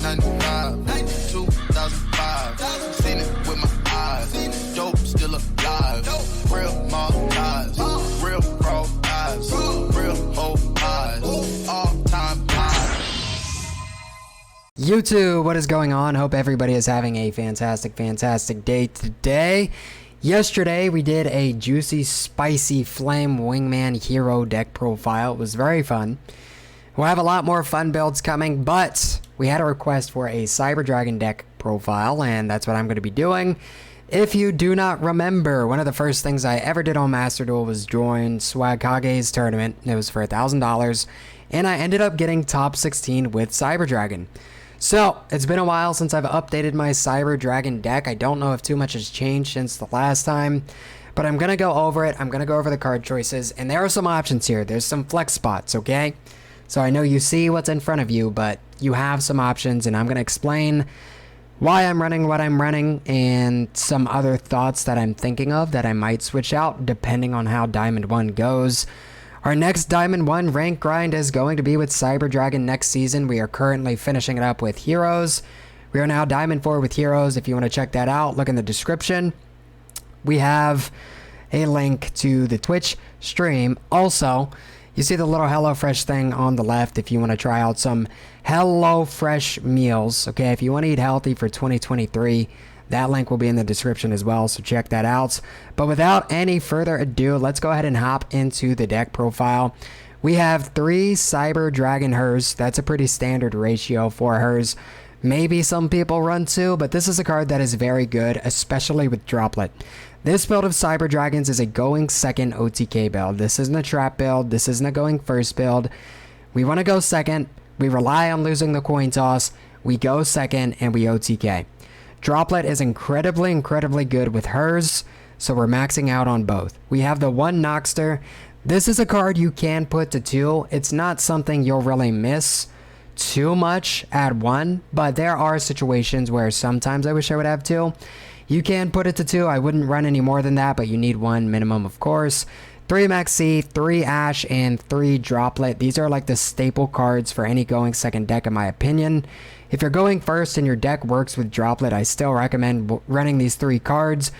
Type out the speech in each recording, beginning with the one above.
95, 2005. Seen it with my eyes. Dope still alive. Real mob ties. Real raw eyes. Real whole eyes. All time highs. YouTube, what is going on? Hope everybody is having a fantastic day today. Yesterday, we did a juicy, spicy Flame Wingman hero deck profile. It was very fun. We'll have a lot more fun builds coming, but we had a request for a Cyber Dragon deck profile, and that's what I'm going to be doing. If you do not remember, one of the first things I ever did on Master Duel was join Swagkage's tournament. It was for $1,000, and I ended up getting top 16 with Cyber Dragon. So, it's been a while since I've updated my Cyber Dragon deck. I don't know if too much has changed since the last time, but I'm going to go over it. I'm going to go over the card choices, and there are some options here. There's some flex spots, okay? So I know you see what's in front of you, but you have some options, and I'm going to explain why I'm running what I'm running and some other thoughts that I'm thinking of that I might switch out depending on how Diamond 1 goes. Our next Diamond 1 rank grind is going to be with Cyber Dragon next season. We are currently finishing it up with Heroes. We are now Diamond 4 with Heroes. If you want to check that out, look in the description. We have a link to the Twitch stream. Also, you see the little HelloFresh thing on the left if you want to try out some HelloFresh meals. Okay, if you want to eat healthy for 2023, that link will be in the description as well, so check that out. But without any further ado, let's go ahead and hop into the deck profile. We have 3 Cyber Dragon Hers. That's a pretty standard ratio for Hers. Maybe some people run 2, but this is a card that is very good, especially with Droplet. This build of Cyber Dragons is a going second OTK build. This isn't a trap build. This isn't a going first build. We want to go second. We rely on losing the coin toss. We go second and we OTK. Droplet is incredibly good with Hers, so we're maxing out on both. We have the 1 Noxter. This is a card you can put to 2. It's not something you'll really miss too much at 1, but there are situations where sometimes I wish I would have 2. You can put it to 2. I wouldn't run any more than that, but you need 1 minimum, of course. 3 Maxi, 3 Ash, and 3 Droplet. These are like the staple cards for any going second deck in my opinion. If you're going first and your deck works with Droplet, I still recommend running these 3 cards.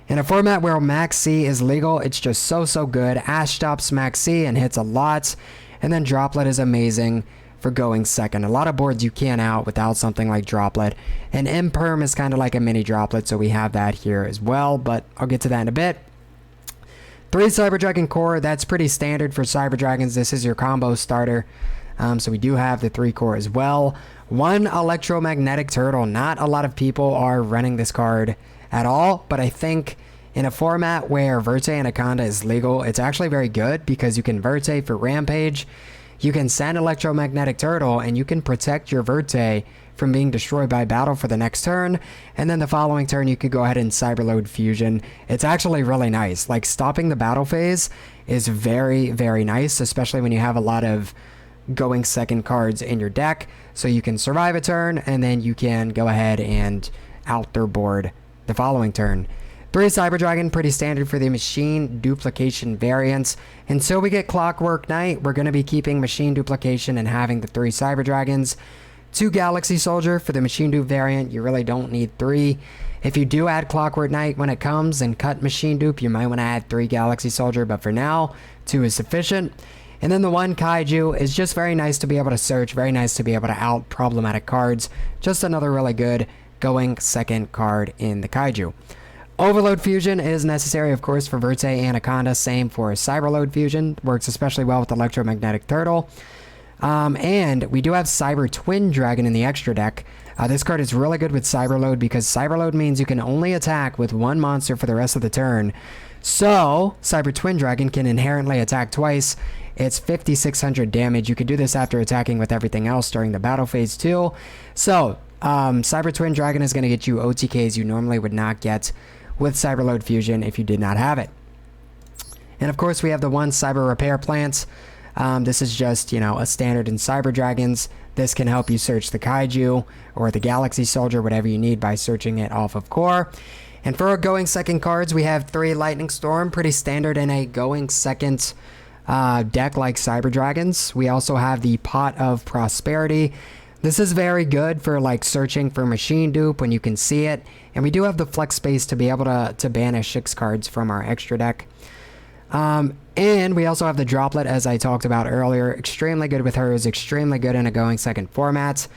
In a format where Max C is legal, it's just so good. Ash stops Max C and hits a lot, and then Droplet is amazing for going second. A lot of boards you can't out without something like Droplet, and Imperm is kind of like a mini Droplet, so we have that here as well, but I'll get to that in a bit. 3 Cyber Dragon Core, that's pretty standard for Cyber Dragons. This is your combo starter. So we do have the 3 core as well. 1 Electromagnetic Turtle. Not a lot of people are running this card at all, but I think in a format where Verte Anaconda is legal, it's actually very good because you can Verte for Rampage. You can send Electromagnetic Turtle and you can protect your Verte from being destroyed by battle for the next turn, and then the following turn you could go ahead and Cyberload Fusion. It's actually really nice. Like, stopping the battle phase is very nice, especially when you have a lot of going second cards in your deck, so you can survive a turn and then you can go ahead and out their board the following turn. 3 Cyber Dragon, pretty standard for the machine duplication variants. Until we get Clockwork Knight, we're going to be keeping machine duplication and having the 3 Cyber Dragons. 2 Galaxy Soldier for the machine dupe variant. You really don't need 3. If you do add Clockwork Knight when it comes and cut machine dupe, you might want to add 3 Galaxy Soldier, but for now 2 is sufficient. And then the 1 Kaiju is just very nice to be able to search, very nice to be able to out problematic cards. Just another really good going second card in the Kaiju. Overload Fusion is necessary, of course, for Verte Anaconda. Same for Cyberload Fusion. Works especially well with Electromagnetic Turtle. And we do have Cyber Twin Dragon in the extra deck. This card is really good with Cyberload because Cyberload means you can only attack with 1 monster for the rest of the turn. So, Cyber Twin Dragon can inherently attack twice. It's 5,600 damage. You could do this after attacking with everything else during the battle phase too. So, Cyber Twin Dragon is going to get you OTKs you normally would not get with Cyberload Fusion if you did not have it. And of course, we have the 1 Cyber Repair Plant. This is just, a standard in Cyber Dragons. This can help you search the Kaiju or the Galaxy Soldier, whatever you need, by searching it off of core. And for our going second cards, we have 3 Lightning Storm, pretty standard in a going second deck like Cyber Dragons. We also have the Pot of Prosperity. This is very good for like searching for machine dupe when you can see it. And we do have the flex space to be able to banish 6 cards from our extra deck. And we also have the droplet, as I talked about earlier. Extremely good with hers, extremely good in a going second format.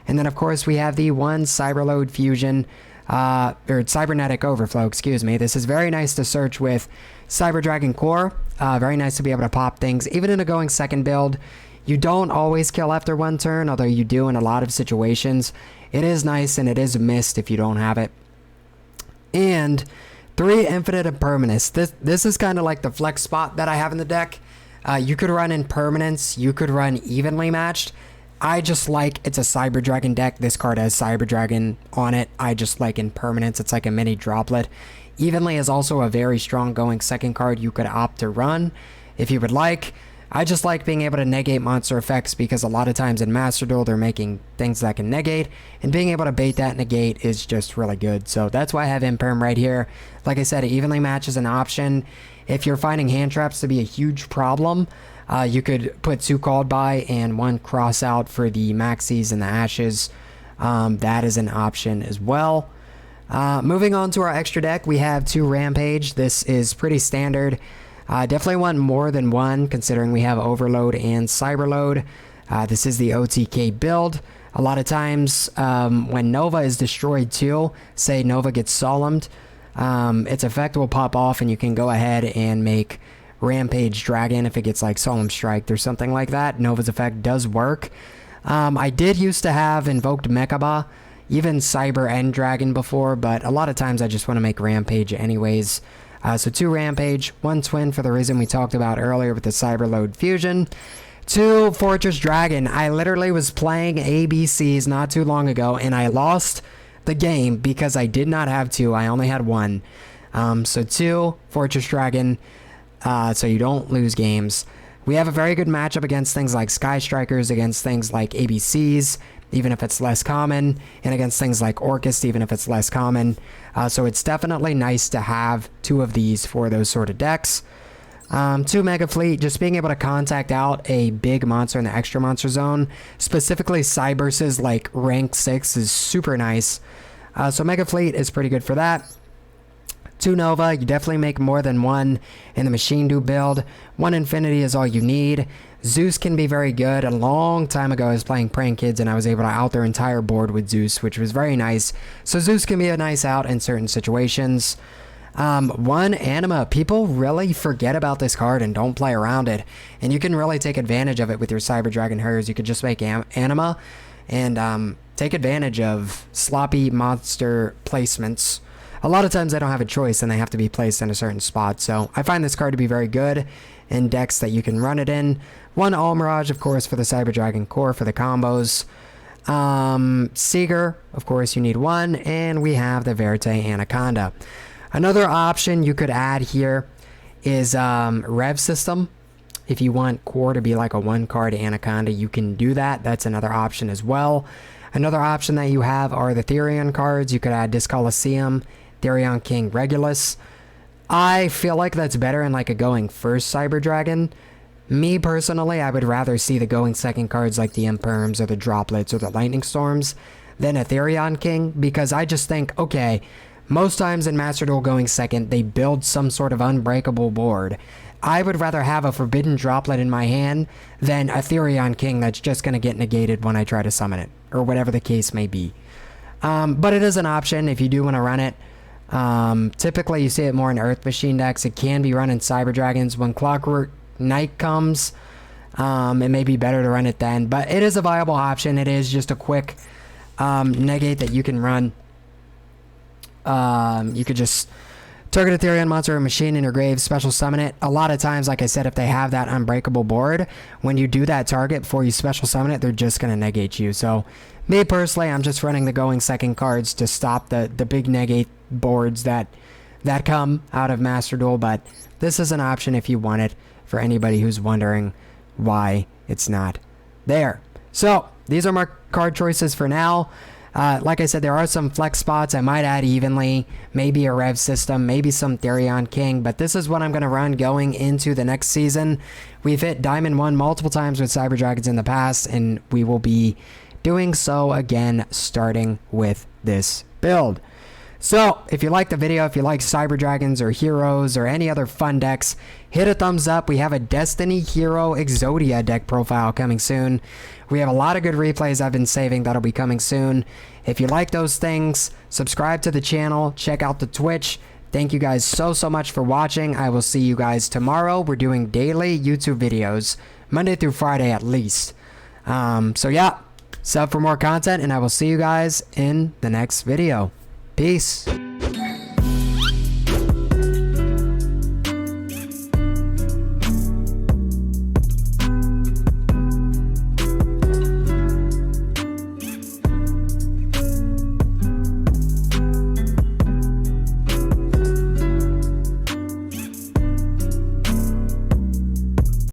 And then, of course, we have the 1 Cyberload Fusion, or Cybernetic Overflow, excuse me. This is very nice to search with Cyber Dragon Core. Very nice to be able to pop things, even in a going second build. You don't always kill after 1 turn, although you do in a lot of situations. It is nice, and it is missed if you don't have it. And 3 Infinite Impermanence. This is kind of like the flex spot that I have in the deck. You could run Impermanence. You could run Evenly Matched. I just like, it's a Cyber Dragon deck. This card has Cyber Dragon on it. I just like Impermanence. It's like a mini droplet. Evenly is also a very strong going second card you could opt to run if you would like. I just like being able to negate monster effects because a lot of times in Master Duel they're making things that can negate, and being able to bait that negate is just really good. So that's why I have Imperm right here. Like I said, Evenly Match is an option. If you're finding hand traps to be a huge problem, you could put 2 called by and 1 cross out for the Maxis and the Ashes. That is an option as well. Moving on to our extra deck, we have 2 Rampage. This is pretty standard. Definitely want more than 1, considering we have Overload and Cyberload. This is the OTK build. A lot of times when Nova is destroyed too, say Nova gets solemned, its effect will pop off and you can go ahead and make Rampage Dragon if it gets like Solemn Strike or something like that. Nova's effect does work. I did used to have Invoked Mechaba, even Cyber End Dragon before, but a lot of times I just want to make Rampage anyways. So 2 Rampage, 1 Twin for the reason we talked about earlier with the Cyberload Fusion. 2 Fortress Dragon. I literally was playing ABCs not too long ago and I lost the game because I did not have 2. I only had 1. So 2 Fortress Dragon, so you don't lose games. We have a very good matchup against things like Sky Strikers, against things like ABCs, even if it's less common, and against things like Orcust, even if it's less common. So it's definitely nice to have 2 of these for those sort of decks. 2 Mega Fleet, just being able to contact out a big monster in the extra monster zone, specifically Cyberses like rank 6 is super nice. So Mega Fleet is pretty good for that. 2 Nova, you definitely make more than 1 in the Machine Dupe build. 1 Infinity is all you need. Zeus can be very good. A long time ago I was playing Praying Kids and I was able to out their entire board with Zeus, which was very nice. So Zeus can be a nice out in certain situations. 1 Anima. People really forget about this card and don't play around it. And you can really take advantage of it with your Cyber Dragon Hers. You could just make Anima and take advantage of sloppy monster placements. A lot of times they don't have a choice and they have to be placed in a certain spot. So I find this card to be very good in decks that you can run it in. 1 Almirage, of course, for the Cyber Dragon Core for the combos. Seeger, of course, you need 1. And we have the Verte Anaconda. Another option you could add here is Rev System. If you want Core to be like a 1-card Anaconda, you can do that. That's another option as well. Another option that you have are the Therion cards. You could add Disc Coliseum, Therion King Regulus. I feel like that's better in like a going first Cyber Dragon. Me personally, I would rather see the going second cards like the Imperms or the Droplets or the Lightning Storms than a Therion King, because I just think, okay, most times in Master Duel going second, they build some sort of unbreakable board. I would rather have a Forbidden Droplet in my hand than a Therion King that's just going to get negated when I try to summon it, or whatever the case may be. But it is an option if you do want to run it. Typically you see it more in Earth Machine decks. It can be run in Cyber Dragons. When Clockwork Knight comes, it may be better to run it then, but it is a viable option. It is just a quick negate that you can run. You could just target a Therion monster or machine in your grave, special summon it. A lot of times, like I said, if they have that unbreakable board, when you do that target before you special summon it, they're just going to negate you. So me personally, I'm just running the going second cards to stop the big negate boards that come out of Master Duel, but this is an option if you want it, for anybody who's wondering why it's not there. So these are my card choices for now. Like I said, there are some flex spots. I might add Evenly, maybe a Rev System, maybe some Therion King, but this is what I'm going to run going into the next season. We've hit Diamond 1 multiple times with Cyber Dragons in the past, and we will be doing so again, starting with this build. So, if you like the video, if you like Cyber Dragons or Heroes or any other fun decks, hit a thumbs up. We have a Destiny Hero Exodia deck profile coming soon. We have a lot of good replays I've been saving that'll be coming soon. If you like those things, subscribe to the channel, check out the Twitch. Thank you guys so much for watching. I will see you guys tomorrow. We're doing daily YouTube videos, Monday through Friday at least. So yeah, sub for more content, and I will see you guys in the next video. Peace.